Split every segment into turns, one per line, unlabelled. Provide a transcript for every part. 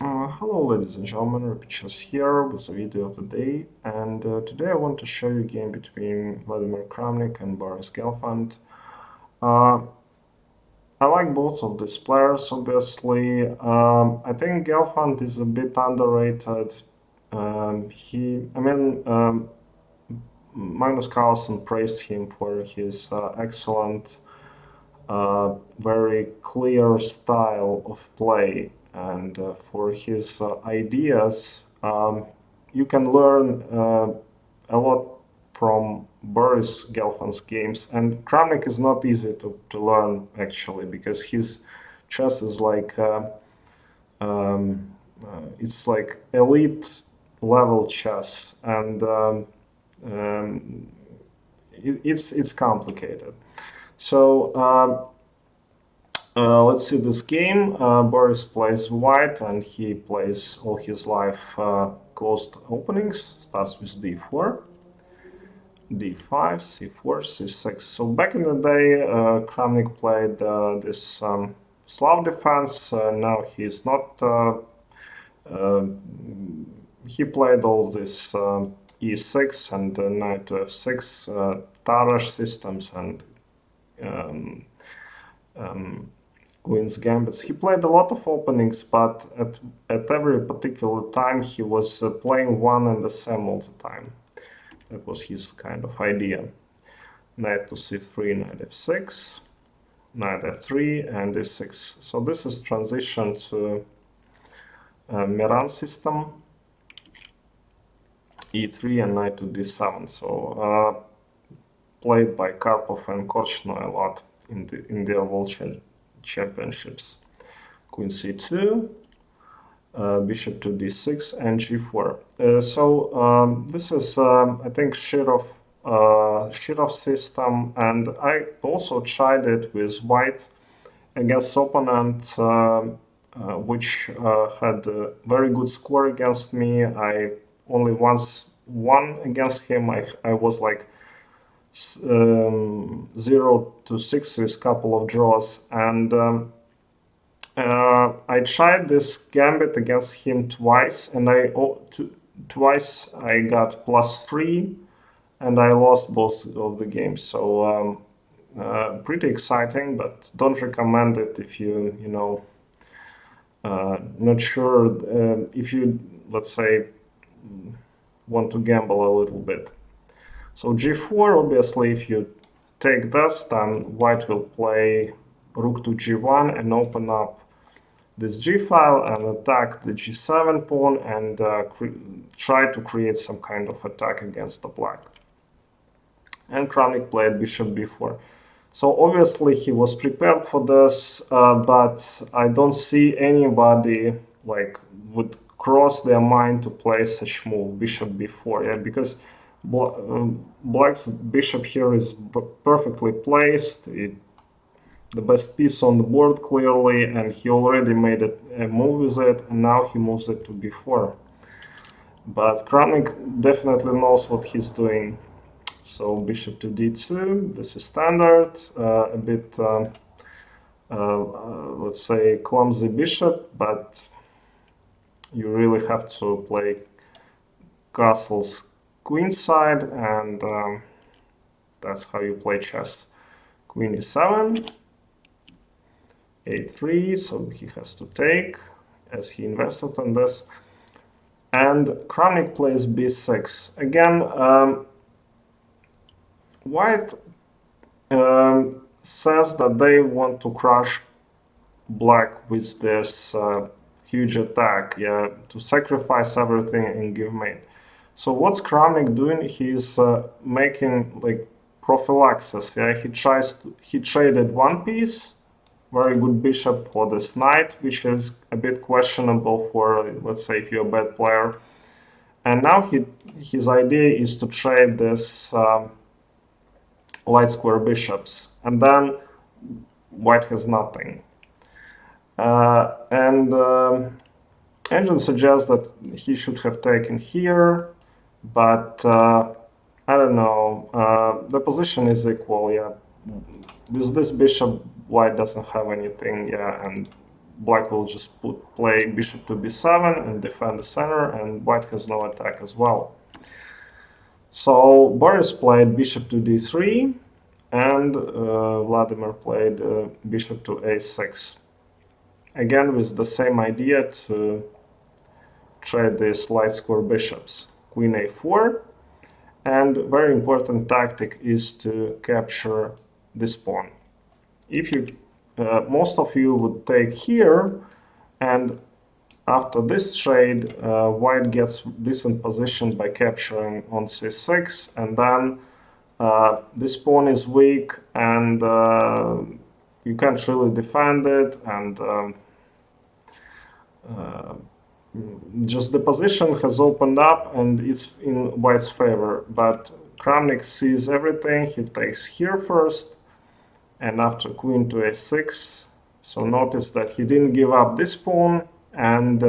Hello ladies and gentlemen, Repitchers here with the video of the day, and today I want to show you a game between Vladimir Kramnik and Boris Gelfand. Uh, I like both of these players, obviously. I think Gelfand is a bit underrated. Magnus Carlsen praised him for his excellent, very clear style of play and for his ideas. You can learn a lot from Boris Gelfand's games, and Kramnik is not easy to learn actually because his chess is like it's like elite level chess, and it's complicated. So let's see this game. Boris plays white and he plays all his life closed openings. Starts with d4, d5, c4, c6. So back in the day, Kramnik played this Slav defense. Now he's not. He played all this e6 and knight to f6 Tarash systems and Queen's Gambits. He played a lot of openings, but at every particular time he was playing one and the same all the time. That was his kind of idea. Knight to c3, knight f6, knight f3, and e6. So this is transition to Miran system, e3 and knight to d7. So played by Karpov and Korchnoi a lot in their world championships. Queen c2, bishop to d6, and g4. So this is, I think, Shirov system, and I also tried it with white against opponent, which had a very good score against me. I only once won against him. I was like 0 to 6 with a couple of draws, and I tried this gambit against him twice, and twice I got +3, and I lost both of the games. So pretty exciting, but don't recommend it if not sure if you, let's say, want to gamble a little bit. So g4, obviously, if you take this, then white will play rook to g1 and open up this g file and attack the g7 pawn and try to create some kind of attack against the black. And Kramnik played bishop b4. So obviously he was prepared for this, but I don't see anybody like would cross their mind to play such move, bishop b4, yeah, because Black's bishop here is perfectly placed, the best piece on the board clearly, and he already made a move with it, and now he moves it to b4. But Kramnik definitely knows what he's doing. So bishop to d2, this is standard, a bit, let's say, clumsy bishop, but you really have to play castles queenside, and that's how you play chess. Queen e7, a3, so he has to take, as he invested in this. And Kramnik plays b6. Again, white says that they want to crush black with this huge attack, yeah, to sacrifice everything and give mate. So what's Kramnik doing? He's making like prophylaxis. Yeah, he traded one piece, very good bishop for this knight, which is a bit questionable for, let's say, if you're a bad player. And now his idea is to trade this light square bishops, and then white has nothing. Engine suggests that he should have taken here, but I don't know. The position is equal, yeah. With this bishop, white doesn't have anything, yeah, and black will just play bishop to b7 and defend the center, and white has no attack as well. So Boris played bishop to d3, and Vladimir played bishop to a6. Again, with the same idea to trade these light square bishops. Queen a4, and very important tactic is to capture this pawn. If you, most of you would take here, and after this trade, white gets decent position by capturing on c6, and then this pawn is weak, and you can't really defend it, and just the position has opened up and it's in white's favor. But Kramnik sees everything. He takes here first, and after queen to a6. So notice that he didn't give up this pawn, and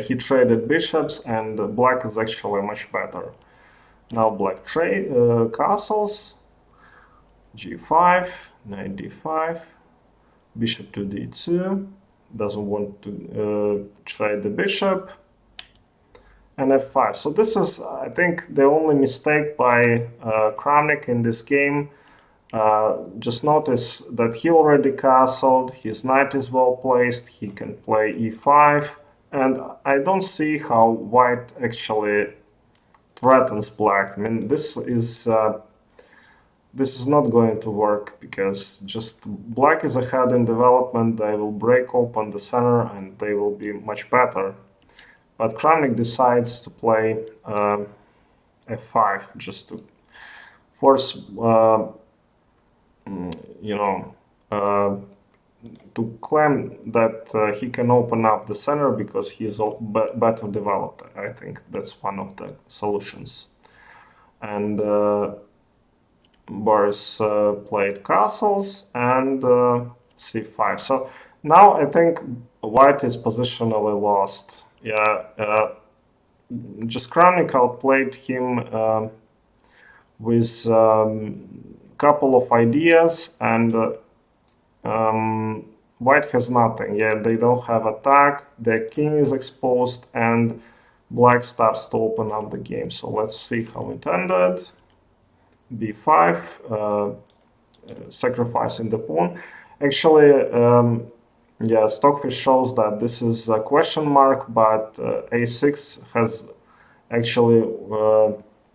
he traded bishops, and black is actually much better. Now black castles, g5, knight d5, bishop to d2, doesn't want to trade the bishop, and f5. So this is, I think, the only mistake by Kramnik in this game. Just notice that he already castled, his knight is well placed, he can play e5, and I don't see how white actually threatens black. I mean, this is not going to work, because just black is ahead in development. They will break open the center and they will be much better. But Kramnik decides to play f5 just to force, to claim that he can open up the center because he's better developed. I think that's one of the solutions. And Boris played castles and c5. So now I think white is positionally lost. Yeah, just Kramnik outplayed him with couple of ideas, and white has nothing. Yeah, they don't have attack, their king is exposed, and black starts to open up the game. So let's see how it ended. b5, sacrificing the pawn. Actually, yeah, Stockfish shows that this is a question mark, but a6 has actually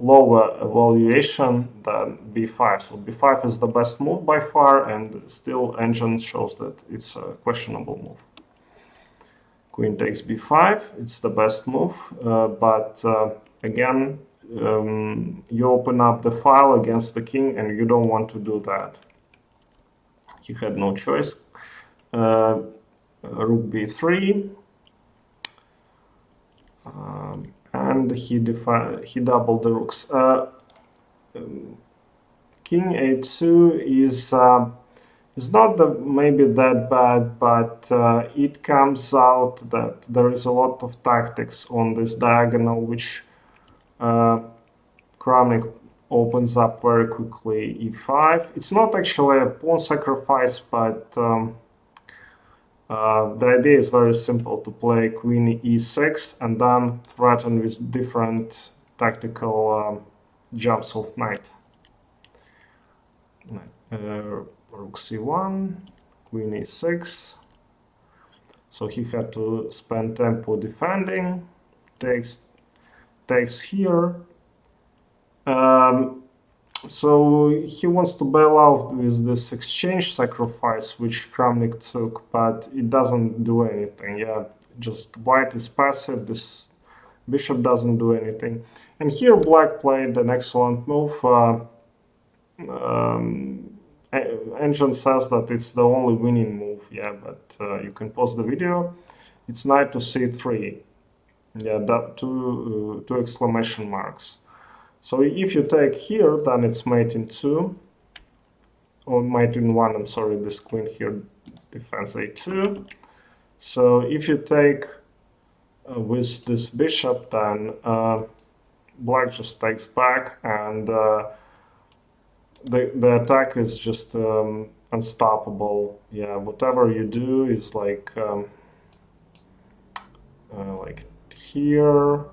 lower evaluation than b5. So b5 is the best move by far, and still engine shows that it's a questionable move. Queen takes b5, it's the best move, but again, you open up the file against the king, and you don't want to do that. He had no choice. Rook b3, and he doubled the rooks. King a2 is not maybe that bad, but it comes out that there is a lot of tactics on this diagonal, which Kramnik opens up very quickly. e5. It's not actually a pawn sacrifice, but the idea is very simple: to play queen e6 and then threaten with different tactical jumps of knight. Rook c1, queen e6. So he had to spend tempo defending. Takes here. So he wants to bail out with this exchange sacrifice, which Kramnik took, but it doesn't do anything. Yeah, just white is passive, this bishop doesn't do anything. And here black played an excellent move. Engine says that it's the only winning move, yeah, but you can pause the video. It's knight to c3. Yeah, that two exclamation marks. So if you take here, then it's mate in 2, or mate in 1, I'm sorry, this queen here defends a2. So if you take with this bishop, then black just takes back, and the attack is just unstoppable. Yeah, whatever you do is like here,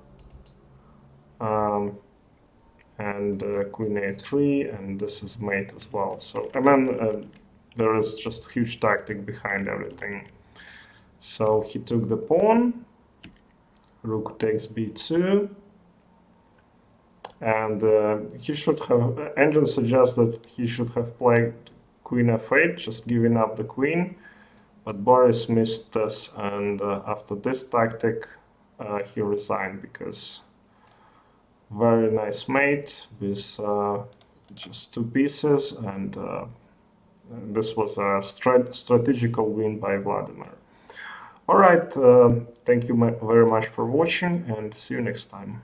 and queen a3, and this is mate as well. So I mean, there is just huge tactic behind everything. So he took the pawn, rook takes b2, and he should have, engine suggests that he should have played queen f8, just giving up the queen, but Boris missed this, and after this tactic he resigned, because very nice mate with just two pieces, and this was a strategical win by Vladimir. All right, thank you very much for watching, and see you next time.